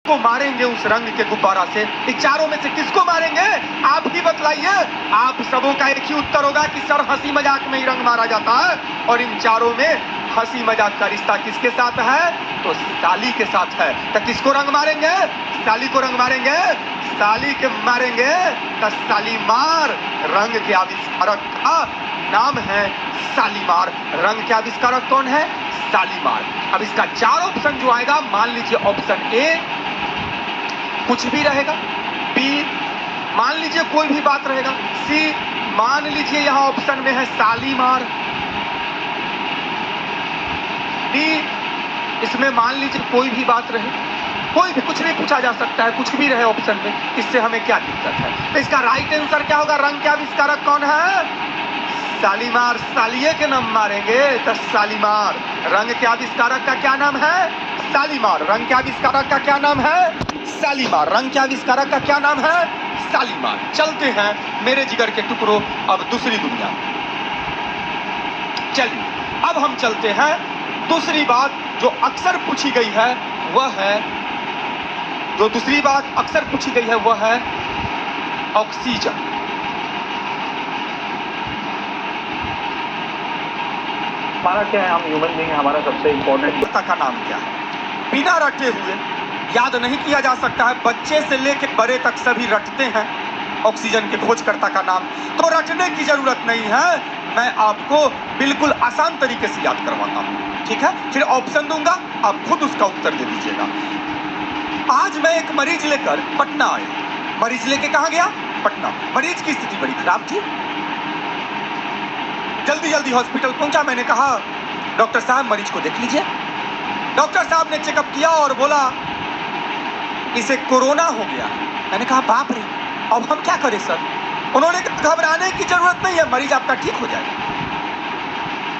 को मारेंगे उस रंग के गुब्बारा से? इन चारों में से किसको मारेंगे? आप ही बतलाइए। आप सबों का एक ही उत्तर होगा कि सर हंसी मजाक में ही रंग मारा जाता है, और इन चारों में हंसी मजाक का रिश्ता किसके साथ है? तो साली के साथ है। तो किसको रंग मारेंगे? साली को रंग मारेंगे। साली के मारेंगे तो सालीमार रंग के आविष्कारक का नाम है सालीमार। रंग के आविष्कारक कौन है? सालीमार। अब इसका 4 ऑप्शन जो आएगा, मान लीजिए ऑप्शन ए कुछ भी रहेगा, बी मान लीजिए कोई भी बात रहेगा, सी मान लीजिए यहां ऑप्शन में है सालीमार, डी इसमें मान लीजिए कोई भी बात रहे, कोई भी कुछ भी पूछा जा सकता है, कुछ भी रहे ऑप्शन में, इससे हमें क्या दिक्कत है? तो इसका राइट आंसर क्या होगा? रंग के आविष्कारक कौन है? सालीमार। सालिये के नाम मारेंगे तो सालीमार। रंग के आविष्कारक का क्या नाम है? सालीमार। रंग के आविष्कारक का क्या नाम है? सालीमार। रंग के आविष्कारक का क्या नाम है? सालीमार। चलते हैं मेरे जिगर के टुकड़ों अब दूसरी दुनिया। चलिए अब हम चलते हैं दूसरी बात जो अक्सर पूछी गई है, वह है जो दूसरी बात अक्सर पूछी गई है वह है ऑक्सीजन। हमारा क्या है, हम ह्यूमन बीइंग, हमारा सबसे इम्पोर्टेंट का नाम क्या है? बिना रटे हुए याद नहीं किया जा सकता है। बच्चे से लेकर बड़े तक सभी रटते हैं ऑक्सीजन के खोजकर्ता का नाम, तो रटने की जरूरत नहीं है। मैं आपको बिल्कुल आसान तरीके से याद करवाता हूं, ठीक है? फिर ऑप्शन दूंगा, आप खुद उसका उत्तर दे दीजिएगा। आज मैं एक मरीज लेकर पटना आया। मरीज लेके कहां गया? पटना। मरीज की स्थिति बड़ी खराब थी। जल्दी जल्दी हॉस्पिटल पहुंचा। मैंने कहा डॉक्टर साहब मरीज को देख लीजिए। डॉक्टर साहब ने चेकअप किया और बोला इसे कोरोना हो गया। मैंने कहा बाप रे, अब हम क्या करें सर? उन्होंने कहा घबराने की जरूरत नहीं है, मरीज आपका ठीक हो जाएगा।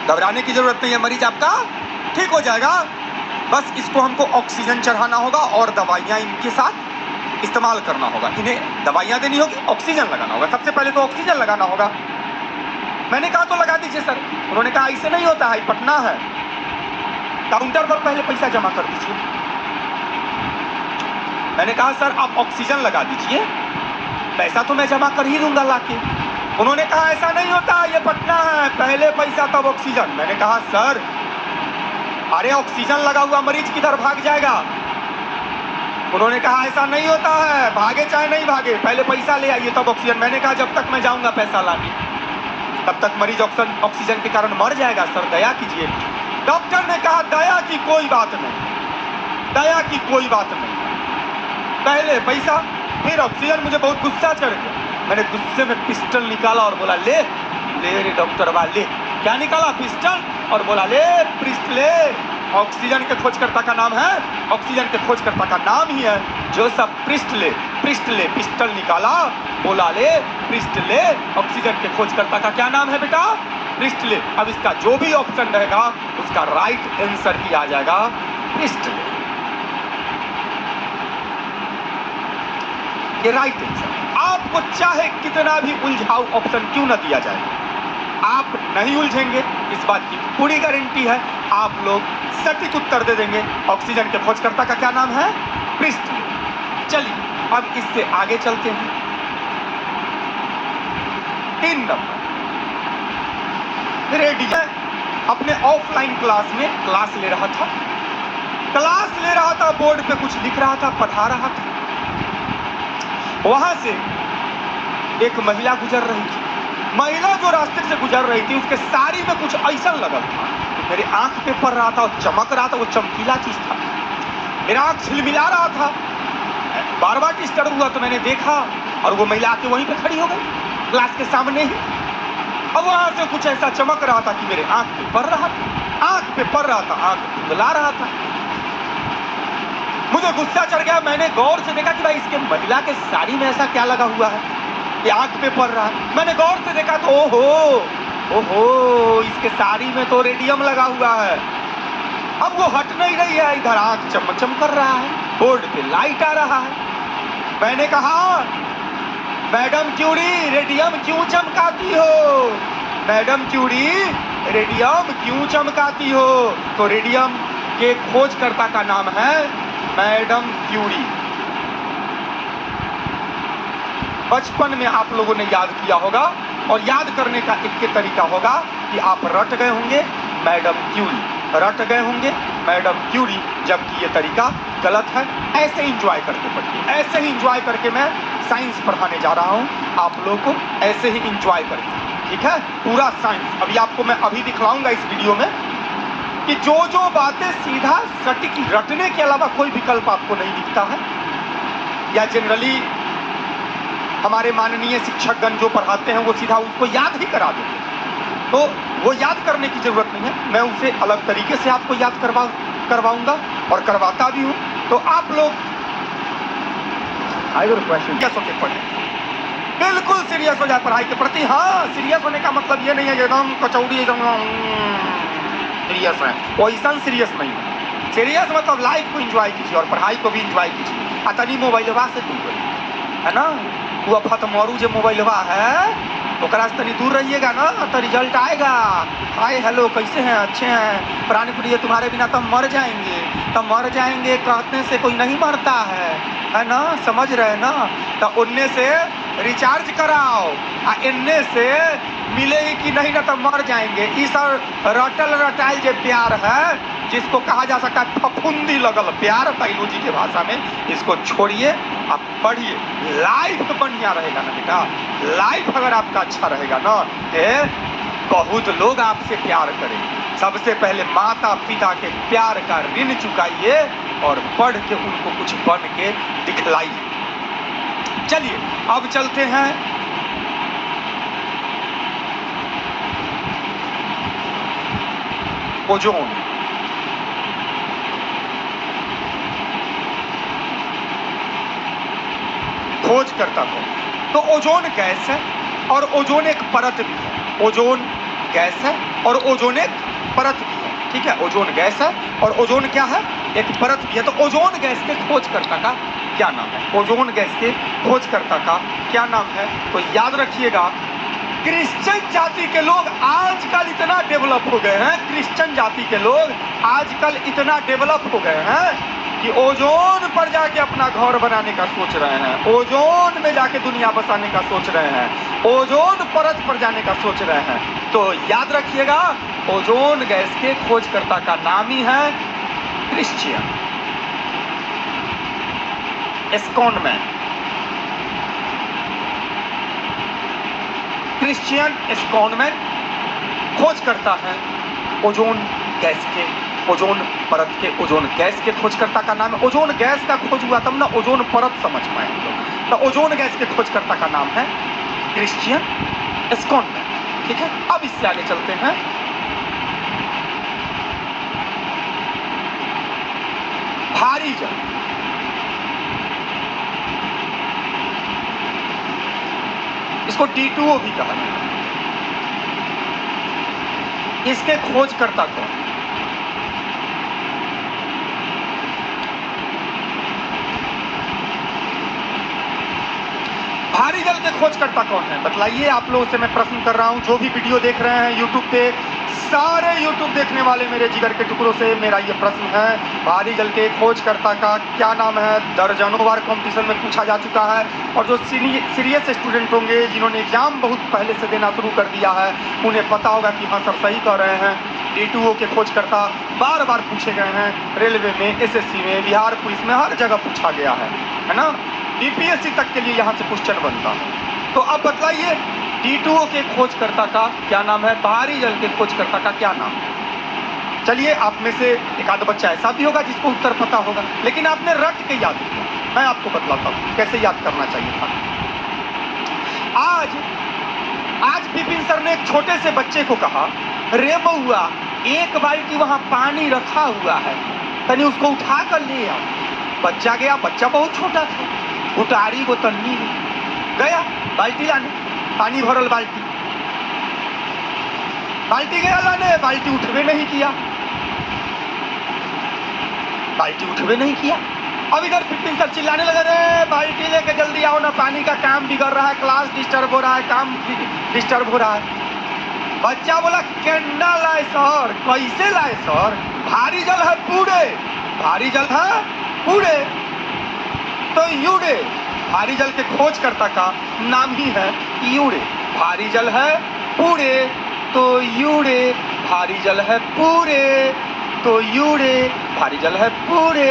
घबराने की जरूरत नहीं है, मरीज आपका ठीक हो जाएगा। बस इसको हमको ऑक्सीजन चढ़ाना होगा और दवाइयां इनके साथ इस्तेमाल करना होगा। इन्हें दवाइयां देनी होगी, ऑक्सीजन लगाना होगा। सबसे पहले तो ऑक्सीजन लगाना होगा। मैंने कहा तो लगा दीजिए सर। उन्होंने कहा ऐसे नहीं होता है, पटना है, काउंटर पर पहले पैसा जमा कर दीजिए। मैंने कहा सर आप ऑक्सीजन लगा दीजिए, पैसा तो मैं जमा कर ही दूंगा लाके। उन्होंने कहा ऐसा नहीं होता, ये पटना है, पहले पैसा तब ऑक्सीजन। मैंने कहा सर अरे ऑक्सीजन लगा हुआ मरीज किधर भाग जाएगा? उन्होंने कहा ऐसा नहीं होता है, भागे चाहे नहीं भागे, पहले पैसा ले आइए तब ऑक्सीजन। मैंने कहा जब तक मैं जाऊंगा पैसा लाने तब तक मरीज ऑक्सीजन के कारण मर जाएगा, सर दया कीजिए। डॉक्टर ने कहा दया की कोई बात नहीं, दया की कोई बात नहीं, पहले पैसा फिर ऑक्सीजन। मुझे बहुत गुस्सा चढ़ गया। मैंने गुस्से में पिस्टल निकाला और बोला ले ले रे डॉक्टर वाले। क्या निकाला? पिस्टल, और बोला ले प्रिस्ट ले। ऑक्सीजन के खोजकर्ता का नाम है, ऑक्सीजन के खोजकर्ता का नाम ही है जोसेफ प्रिस्टले। प्रिस्टले पिस्टल निकाला, बोला ले प्रिस्ट ले। ऑक्सीजन के खोजकर्ता का क्या नाम है बेटा? प्रिस्टले। अब इसका जो भी ऑप्शन रहेगा उसका राइट आंसर ही आ जाएगा प्रिस्टले। ये राइट आंसर। आपको चाहे कितना भी उलझाऊ ऑप्शन क्यों ना दिया जाए, आप नहीं उलझेंगे, इस बात की पूरी गारंटी है। आप लोग सटीक उत्तर दे देंगे। ऑक्सीजन के खोजकर्ता का क्या नाम है? प्रिस्टले। चलिए अब इससे आगे चलते हैं। 3 नंबर रेडियम। अपने ऑफलाइन क्लास में क्लास ले रहा था, बोर्ड पे कुछ लिख रहा था, पढ़ा रहा था। वहां से एक महिला गुजर रही थी। महिला जो रास्ते से गुजर रही थी उसके साड़ी में कुछ ऐसा लगा था, मेरे आंख पे पड़ रहा था और चमक रहा था। वो चमकीला चीज था, मेरा आंख छिलमिला रहा था। बार बार डिस्टर्ब हुआ तो मैंने देखा और वो महिला आके वहीं पे खड़ी हो गई, क्लास के सामने ही। अब वहां से कुछ ऐसा चमक रहा था कि मेरे आंख पे पड़ रहा था, आंख पे पड़ रहा था, आंख धुंधला रहा था। मुझे गुस्सा चढ़ गया। मैंने गौर से देखा कि भाई इसके महिला के साड़ी में ऐसा क्या लगा हुआ है, ये आंख पे पड़ रहा है। मैंने गौर से देखा तो ओहो, इसके साड़ी में तो रेडियम लगा हुआ है। अब वो हट नहीं रही है, इधर आंख चमचम कर रहा है, बोर्ड पे लाइट आ रहा है। मैंने कहा मैडम क्यूरी रेडियम क्यों चमकाती हो? मैडम क्यूरी रेडियम क्यों चमकाती हो? तो रेडियम के खोजकर्ता का नाम है मैडम क्यूरी। बचपन में आप लोगों ने याद किया होगा, और याद करने का एक तरीका होगा कि आप रट गए होंगे मैडम क्यूरी, रट गए होंगे मैडम क्यूरी, जबकि ये तरीका गलत है। ऐसे इंजॉय करके पढ़िए, ऐसे ही इंजॉय करके मैं साइंस पढ़ाने जा रहा हूँ आप लोगों को, ऐसे ही इंजॉय करके, ठीक है, पूरा साइंस। अभी आपको मैं अभी दिखलाऊंगा इस वीडियो में कि जो जो बातें सीधा सटीक रटने के अलावा कोई विकल्प आपको नहीं दिखता है, या जनरली हमारे माननीय शिक्षकगण जो पढ़ाते हैं वो सीधा उसको याद ही करा देते हैं, तो वो याद करने की जरूरत नहीं है। मैं उसे अलग तरीके से आपको याद करवाऊंगा और करवाता भी हूं। तो आप लोग सीरियस होकर पढ़े, बिल्कुल सीरियस हो जाए पढ़ाई के प्रति। हाँ, सीरियस होने का मतलब ये नहीं है एकदम कचौड़ी एकदम सीरियस है, वैसा सीरियस नहीं है। सीरियस मतलब लाइफ को एंजॉय कीजिए और पढ़ाई को भी एंजॉय कीजिए। तनी मोबाइलवा से दूर रहिए, है ना, वो फतमरू जो मोबाइलवा है ओकरा से तनी दूर रहिएगा ना, तो रिजल्ट आएगा। हाय हेलो, कैसे हैं, अच्छे हैं, प्राण प्रिय, तुम्हारे बिना तो मर जाएंगे, तो मर जाएंगे कहने से कोई नहीं मरता है ना, समझ रहे ना। तो उनने से रिचार्ज कराओ, इनने से मिलेगी कि नहीं ना, तो मर जाएंगे। इस रटल रटाइल जो प्यार है, जिसको कहा जा सकता है फफूंदी लगल प्यार बायोलॉजी के भाषा में, इसको छोड़िए, आप पढ़िए। लाइफ बढ़िया रहेगा ना बेटा, लाइफ अगर आपका अच्छा रहेगा ना, बहुत लोग आपसे प्यार करेंगे। सबसे पहले माता पिता के प्यार का ऋण चुकाइए और पढ़ के उनको कुछ बन के दिखलाइए। चलिए अब चलते हैं ओजोन। खोज करता कौन? तो ओजोन गैस है और ओजोन एक परत भी है। ओजोन गैस है और ओजोन एक परत भी है, ठीक है। ओजोन गैस है और ओजोन क्या है, एक परत भी है। तो ओजोन गैस के खोजकर्ता का क्या नाम है? ओजोन गैस के खोजकर्ता का क्या नाम है? तो याद रखिएगा, क्रिश्चियन जाति के लोग आजकल इतना डेवलप हो गए हैं, क्रिश्चियन जाति के लोग आजकल इतना डेवलप हो गए हैं कि ओजोन पर जाके अपना घर बनाने का सोच रहे हैं, ओजोन में जाके दुनिया बसाने का सोच रहे हैं, ओजोन परत पर जाने का सोच रहे हैं। तो याद रखिएगा, ओजोन गैस के खोजकर्ता का नाम ही है क्रिश्चियन एस्कॉनमैन। क्रिश्चियन एस्कॉनमैन खोज करता है ओजोन गैस के, ओजोन परत के, ओजोन गैस के खोजकर्ता का नाम है। ओजोन गैस का खोज हुआ तब ना ओजोन परत समझ पाए हम लोग। तो ओजोन गैस के खोजकर्ता का नाम है क्रिश्चियन एस्कॉनमैन, ठीक है। अब इससे आगे चलते हैं भारी जल। इसको D2O भी कहा जाता है। इसके खोजकर्ता कौन? भारी जल के खोजकर्ता कौन है, बतलाइए। आप लोगों से मैं प्रश्न कर रहा हूं, जो भी वीडियो देख रहे हैं यूट्यूब पे, सारे यूट्यूब देखने वाले मेरे जिगर के टुकड़ों से मेरा ये प्रश्न है, भारी जल के खोजकर्ता का क्या नाम है? दर्जनों बार कंपटीशन में पूछा जा चुका है, और जो सीरियस स्टूडेंट होंगे, जिन्होंने एग्जाम बहुत पहले से देना शुरू कर दिया है, उन्हें पता होगा कि हाँ सर सही कह रहे हैं। D2O के खोजकर्ता बार बार पूछे गए हैं, रेलवे में, SSC में, बिहार पुलिस में, हर जगह पूछा गया है ना। DPSC तक के लिए यहाँ से क्वेश्चन बनता है। तो अब बतलाइए, D2O के खोजकर्ता का क्या नाम है? भारी जल के खोजकर्ता का क्या नाम है? चलिए, आप में से एक आध बच्चा ऐसा भी होगा जिसको उत्तर पता होगा, लेकिन आपने रट के याद किया। मैं आपको बतलाता हूँ कैसे याद करना चाहिए था। आज विपिन सर ने एक छोटे से बच्चे को कहा, रे बउआ, एक बाल्टी वहां पानी रखा हुआ है, तनी उसको उठा कर ले आओ। बच्चा गया, बच्चा बहुत छोटा था, उतारी को तन्नी गया बाल्टी लाने, पानी भरल बाल्टी, बाल्टी गया लाने, बाल्टी उठवे नहीं किया, बाल्टी उठवे नहीं किया। अब इधर विपिन सर चिल्लाने लगे, रे बाल्टी लेके जल्दी आओ ना, पानी का काम बिगड़ रहा है, क्लास डिस्टर्ब हो रहा है, काम डिस्टर्ब हो रहा है। बच्चा बोला, केन्ना लाए सर? कैसे लाए सर? भारी जल है पूरे, भारी जल है पूरे, तो यूरे भारी जल के खोजकर्ता का नाम ही है यूरे। भारी जल है पूरे तो यूरे, भारी जल है पूरे तो यूरे, भारी जल है पूरे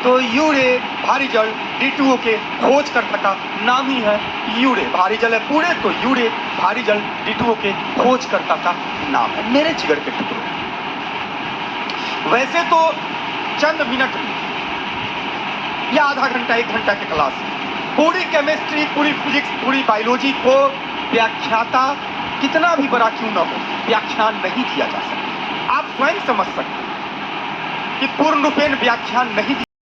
तो यूरे, भारी जल D2O के खोजकर्ता का नाम ही है यूरे। भारी जल है पूरे तो यूरे, भारी जल D2O के खोजकर्ता का नाम है। मेरे जिगर के टुकड़े, वैसे तो चंद मिनट में या आधा घंटा 1 घंटा के क्लास में पूरी केमिस्ट्री, पूरी फिजिक्स, पूरी बायोलॉजी को व्याख्याता कितना भी बड़ा क्यों न हो व्याख्यान नहीं किया जा सकता। आप स्वयं समझ सकते कि पूर्ण रूपेण व्याख्यान नहीं दिया